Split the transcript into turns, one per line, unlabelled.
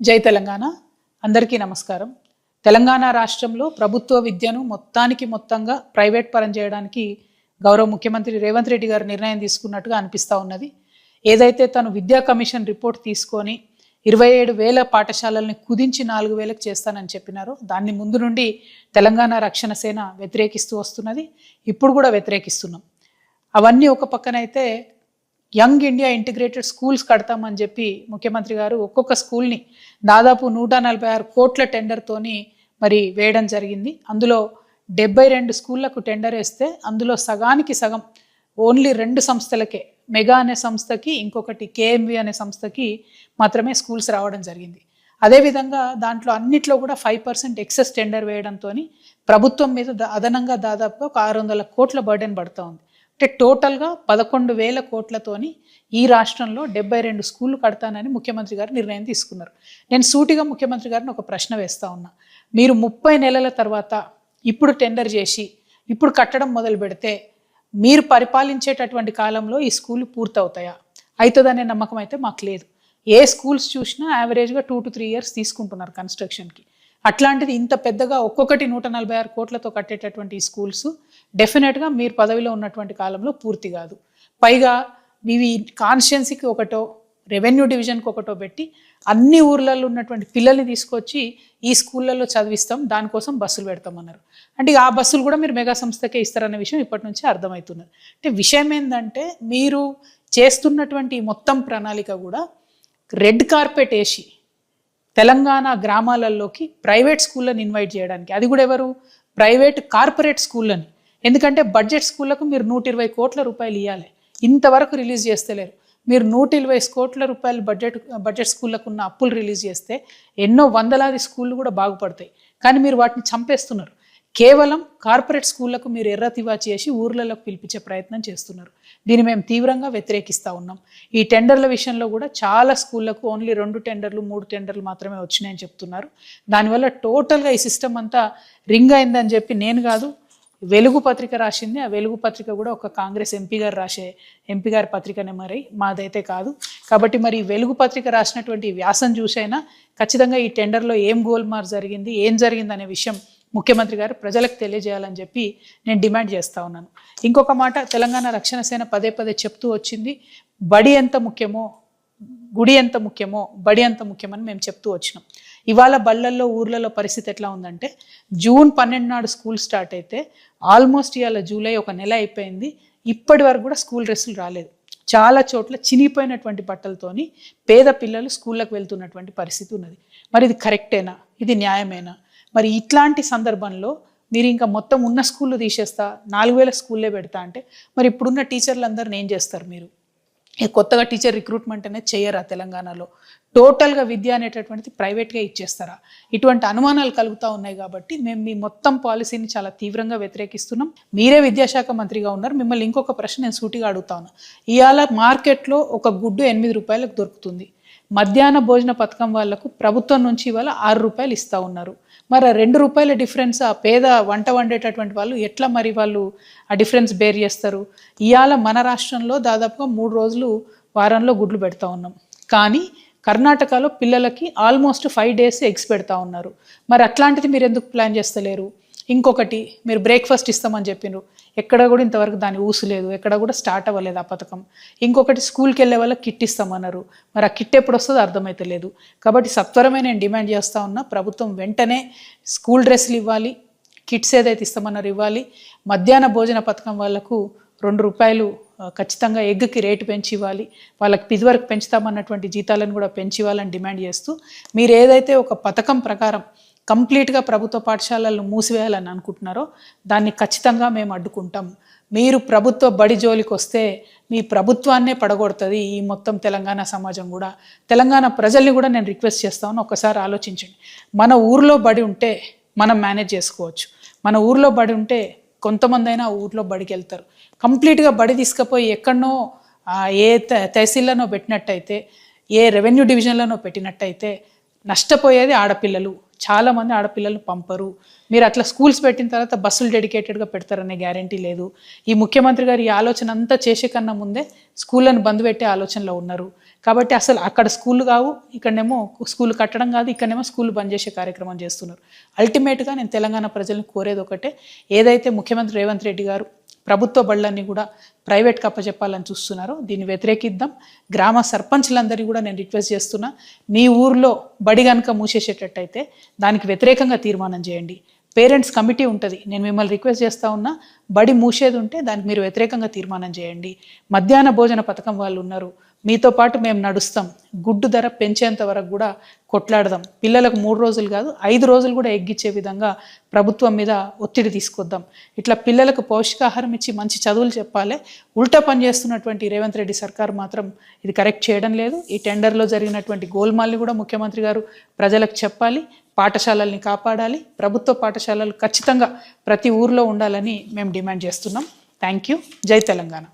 జై తెలంగాణ. అందరికీ నమస్కారం. తెలంగాణ రాష్ట్రంలో ప్రభుత్వ విద్యను మొత్తంగా ప్రైవేట్ పరం చేయడానికి గౌరవ ముఖ్యమంత్రి రేవంత్ రెడ్డి గారు నిర్ణయం తీసుకున్నట్టుగా అనిపిస్తూ ఉన్నది. ఏదైతే తను విద్యా కమిషన్ రిపోర్ట్ తీసుకొని 27,000 పాఠశాలల్ని కుదించి 4,000కు చేస్తానని చెప్పినారో దాన్ని ముందు నుండి తెలంగాణ రక్షణ సేన వ్యతిరేకిస్తూ వస్తున్నది. ఇప్పుడు కూడా వ్యతిరేకిస్తున్నాం. అవన్నీ ఒక పక్కనైతే యంగ్ ఇండియా ఇంటిగ్రేటెడ్ స్కూల్స్ కడతామని చెప్పి ముఖ్యమంత్రి గారు ఒక్కొక్క స్కూల్ని దాదాపు 146 కోట్ల టెండర్తోని మరి వేయడం జరిగింది. అందులో 72 స్కూళ్లకు టెండర్ వేస్తే అందులో సగానికి సగం ఓన్లీ 2 సంస్థలకే, మెగా అనే సంస్థకి ఇంకొకటి కేఎంవి అనే సంస్థకి మాత్రమే స్కూల్స్ రావడం జరిగింది. అదేవిధంగా దాంట్లో అన్నిట్లో కూడా 5% ఎక్సెస్ టెండర్ వేయడంతో ప్రభుత్వం మీద అదనంగా దాదాపు ఒక 600 కోట్ల బర్డెన్ పడుతూ ఉంది. అంటే టోటల్గా 11,000 కోట్లతోని ఈ రాష్ట్రంలో 72 స్కూళ్ళు కడతానని ముఖ్యమంత్రి గారు నిర్ణయం తీసుకున్నారు. నేను సూటిగా ముఖ్యమంత్రి గారిని ఒక ప్రశ్న వేస్తా ఉన్నా. మీరు 30 నెలల తర్వాత ఇప్పుడు టెండర్ చేసి ఇప్పుడు కట్టడం మొదలు పెడితే మీరు పరిపాలించేటటువంటి కాలంలో ఈ స్కూళ్ళు పూర్తవుతాయా? అవుతుందనే నమ్మకం అయితే మాకు లేదు. ఏ స్కూల్స్ చూసినా యావరేజ్గా 2 to 3 years తీసుకుంటున్నారు కన్స్ట్రక్షన్కి. అట్లాంటిది ఇంత పెద్దగా ఒక్కొక్కటి 146 కోట్లతో కట్టేటటువంటి ఈ స్కూల్స్ డెఫినెట్గా మీరు పదవిలో ఉన్నటువంటి కాలంలో పూర్తి కాదు. పైగా ఇవి కాన్స్టిట్యున్సీకి ఒకటో, రెవెన్యూ డివిజన్కి ఒకటో పెట్టి అన్ని ఊర్లలో ఉన్నటువంటి పిల్లల్ని తీసుకొచ్చి ఈ స్కూళ్ళల్లో చదివిస్తాం, దానికోసం బస్సులు పెడతామన్నారు. అంటే ఆ బస్సులు కూడా మీరు మెగా సంస్థకే ఇస్తారనే విషయం ఇప్పటి నుంచి అర్థమవుతున్నది. అంటే విషయం ఏంటంటే మీరు చేస్తున్నటువంటి మొత్తం ప్రణాళిక కూడా రెడ్ కార్పెట్ వేసి తెలంగాణ గ్రామాలలోకి ప్రైవేట్ స్కూళ్ళని ఇన్వైట్ చేయడానికి, అది కూడా ఎవరు? ప్రైవేట్ కార్పొరేట్ స్కూళ్ళని. ఎందుకంటే బడ్జెట్ స్కూళ్ళకు మీరు 120 కోట్ల రూపాయలు ఇవ్వాలి, ఇంతవరకు రిలీజ్ చేస్తలేరు. మీరు 120 కోట్ల రూపాయలు బడ్జెట్ స్కూళ్ళకు ఉన్న అప్పులు రిలీజ్ చేస్తే ఎన్నో వందలాది స్కూళ్ళు కూడా బాగుపడతాయి. కానీ మీరు వాటిని చంపేస్తున్నారు. కేవలం కార్పొరేట్ స్కూళ్లకు మీరు ఎర్రతివా చేసి ఊర్లలోకి పిలిపించే ప్రయత్నం చేస్తున్నారు. దీన్ని మేము తీవ్రంగా వ్యతిరేకిస్తూ ఉన్నాం. ఈ టెండర్ల విషయంలో కూడా చాలా స్కూళ్లకు ఓన్లీ 2 టెండర్లు 3 టెండర్లు మాత్రమే వచ్చినాయని చెప్తున్నారు. దానివల్ల టోటల్గా ఈ సిస్టమ్ అంతా రింగ్ అయిందని చెప్పి నేను కాదు, వెలుగు పత్రిక రాసింది. ఆ వెలుగు పత్రిక కూడా ఒక కాంగ్రెస్ ఎంపీ గారి పత్రికనే, మరి మాదైతే కాదు. కాబట్టి మరి వెలుగు పత్రిక రాసినటువంటి వ్యాసం చూసైనా ఖచ్చితంగా ఈ టెండర్లో ఏం గోల్మార్ జరిగింది, ఏం జరిగింది అనే విషయం ముఖ్యమంత్రి గారు ప్రజలకు తెలియజేయాలని చెప్పి నేను డిమాండ్ చేస్తూ ఉన్నాను. ఇంకొక మాట, తెలంగాణ రక్షణ సేన పదే చెప్తూ వచ్చింది, బడి ఎంత ముఖ్యమో గుడి ఎంత ముఖ్యమో బడి ఎంత ముఖ్యమని మేము చెప్తూ వచ్చినాం. ఇవాళ బళ్ళల్లో ఊర్లలో పరిస్థితి ఎట్లా ఉందంటే, June 12 నాడు స్కూల్ స్టార్ట్ అయితే ఆల్మోస్ట్ ఇవాళ జూలై ఒక నెల అయిపోయింది, ఇప్పటి వరకు కూడా స్కూల్ డ్రెస్సులు రాలేదు. చాలా చోట్ల చినిగిపోయినటువంటి బట్టలతోని పేద పిల్లలు స్కూళ్ళకు వెళ్తున్నటువంటి పరిస్థితి ఉన్నది. మరి ఇది కరెక్టేనా? ఇది న్యాయమేనా? మరి ఇట్లాంటి సందర్భంలో మీరు ఇంకా మొత్తం ఉన్న స్కూళ్ళు తీసేస్తా 4,000 స్కూళ్ళే పెడతా అంటే మరి ఇప్పుడున్న టీచర్లు అందరిని ఏం చేస్తారు? మీరు కొత్తగా టీచర్ రిక్రూట్మెంట్ అనేది చేయరా? తెలంగాణలో టోటల్గా విద్య అనేటటువంటిది ప్రైవేట్గా ఇచ్చేస్తారా? ఇటువంటి అనుమానాలు కలుగుతూ ఉన్నాయి. కాబట్టి మేము మీ మొత్తం పాలసీని చాలా తీవ్రంగా వ్యతిరేకిస్తున్నాం. మీరే విద్యాశాఖ మంత్రిగా ఉన్నారు. మిమ్మల్ని ఇంకొక ప్రశ్న నేను సూటిగా అడుగుతా ఉన్నా. ఇవాళ మార్కెట్లో ఒక గుడ్డు 8 రూపాయలకు దొరుకుతుంది. మధ్యాహ్న భోజన పథకం వాళ్లకు ప్రభుత్వం నుంచి ఇవాళ 6 రూపాయలు ఇస్తూ ఉన్నారు. మరి 2 రూపాయల డిఫరెన్స్ ఆ పేద వంట వండేటటువంటి వాళ్ళు ఎట్లా మరి వాళ్ళు ఆ డిఫరెన్స్ బేర్ చేస్తారు? ఇవాళ మన రాష్ట్రంలో దాదాపుగా 3 రోజులు వారంలో గుడ్లు పెడతా ఉన్నాం. కానీ కర్ణాటకలో పిల్లలకి ఆల్మోస్ట్ 5 days ఎగ్స్ పెడతా ఉన్నారు. మరి అట్లాంటిది మీరు ఎందుకు ప్లాన్ చేస్తలేరు? ఇంకొకటి, మీరు బ్రేక్ఫాస్ట్ ఇస్తామని చెప్పినారు, ఎక్కడ కూడా ఇంతవరకు దాని ఊసు లేదు, ఎక్కడ కూడా స్టార్ట్ అవ్వలేదు ఆ పథకం. ఇంకొకటి, స్కూల్కి వెళ్ళే వాళ్ళకి కిట్ ఇస్తామన్నారు, మరి ఆ కిట్ ఎప్పుడు వస్తుందో అర్థమైతలేదు. కాబట్టి సత్వరమే నేను డిమాండ్ చేస్తూ ఉన్నా, ప్రభుత్వం వెంటనే స్కూల్ డ్రెస్సులు ఇవ్వాలి, కిట్స్ ఏదైతే ఇస్తామన్నారు ఇవ్వాలి. మధ్యాహ్న భోజన పథకం వాళ్ళకు 2 రూపాయలు ఖచ్చితంగా ఎగ్కి రేటు పెంచి ఇవ్వాలి. వాళ్ళకి ఇదివరకు పెంచుతామన్నటువంటి జీతాలను కూడా పెంచి ఇవ్వాలని డిమాండ్ చేస్తూ, మీరు ఏదైతే ఒక పథకం ప్రకారం కంప్లీట్గా ప్రభుత్వ పాఠశాలలను మూసివేయాలని అనుకుంటున్నారో దాన్ని ఖచ్చితంగా మేము అడ్డుకుంటాం. మీరు ప్రభుత్వ బడి జోలికి వస్తే మీ ప్రభుత్వాన్నే పడగొడుతుంది ఈ మొత్తం తెలంగాణ సమాజం కూడా. తెలంగాణ ప్రజల్ని కూడా నేను రిక్వెస్ట్ చేస్తాను, ఒకసారి ఆలోచించండి. మన ఊర్లో బడి ఉంటే మనం మేనేజ్ చేసుకోవచ్చు. మన ఊర్లో బడి ఉంటే కొంతమంది అయినా ఊర్లో బడికి వెళ్తారు. కంప్లీట్గా బడి తీసుకుపోయి ఎక్కడనో ఏ తహసీల్లోనో పెట్టినట్టయితే, ఏ రెవెన్యూ డివిజన్లోనో పెట్టినట్టయితే నష్టపోయేది ఆడపిల్లలు, చాలామంది ఆడపిల్లలు పంపరు. మీరు అట్లా స్కూల్స్ పెట్టిన తర్వాత బస్సులు డెడికేటెడ్గా పెడతారనే గ్యారంటీ లేదు. ఈ ముఖ్యమంత్రి గారు ఈ ఆలోచన అంతా చేసే కన్నా ముందే స్కూళ్ళను బంద్ పెట్టే ఆలోచనలో ఉన్నారు. కాబట్టి అసలు అక్కడ స్కూళ్ళు కావు, ఇక్కడనేమో స్కూల్ కట్టడం కాదు, ఇక్కడనేమో స్కూల్ బంద్ చేసే కార్యక్రమం చేస్తున్నారు. అల్టిమేట్గా నేను తెలంగాణ ప్రజలను కోరేది ఒకటే, ఏదైతే ముఖ్యమంత్రి రేవంత్ రెడ్డి గారు ప్రభుత్వ బళ్ళన్నీ కూడా ప్రైవేట్కి అప్పచెప్పాలని చూస్తున్నారో దీన్ని వ్యతిరేకిద్దాం. గ్రామ సర్పంచ్లందరినీ కూడా నేను రిక్వెస్ట్ చేస్తున్నా, మీ ఊర్లో బడి కనుక మూసేసేటట్టయితే దానికి వ్యతిరేకంగా తీర్మానం చేయండి. పేరెంట్స్ కమిటీ ఉంటుంది, నేను మిమ్మల్ని రిక్వెస్ట్ చేస్తూ ఉన్నా, బడి మూసేది ఉంటే దానికి మీరు వ్యతిరేకంగా తీర్మానం చేయండి. మధ్యాహ్న భోజన పథకం వాళ్ళు ఉన్నారు, మీతో పాటు మేము నడుస్తాం. గుడ్డు ధర పెంచేంత వరకు కూడా కొట్లాడదాం. పిల్లలకు 3 రోజులు కాదు 5 రోజులు కూడా ఎగ్గిచ్చే విధంగా ప్రభుత్వం మీద ఒత్తిడి తీసుకొద్దాం. ఇట్లా పిల్లలకు పౌష్టికాహారం ఇచ్చి మంచి చదువులు చెప్పాలి. ఉల్టా పని చేస్తున్నటువంటి రేవంత్ రెడ్డి సర్కార్ మాత్రం ఇది కరెక్ట్ చేయడం లేదు. ఈ టెండర్లో జరిగినటువంటి గోల్మాల్ని కూడా ముఖ్యమంత్రి గారు ప్రజలకు చెప్పాలి. పాఠశాలల్ని కాపాడాలి. ప్రభుత్వ పాఠశాలలు ఖచ్చితంగా ప్రతి ఊర్లో ఉండాలని మేము డిమాండ్ చేస్తున్నాం. Thank you. జై తెలంగాణ.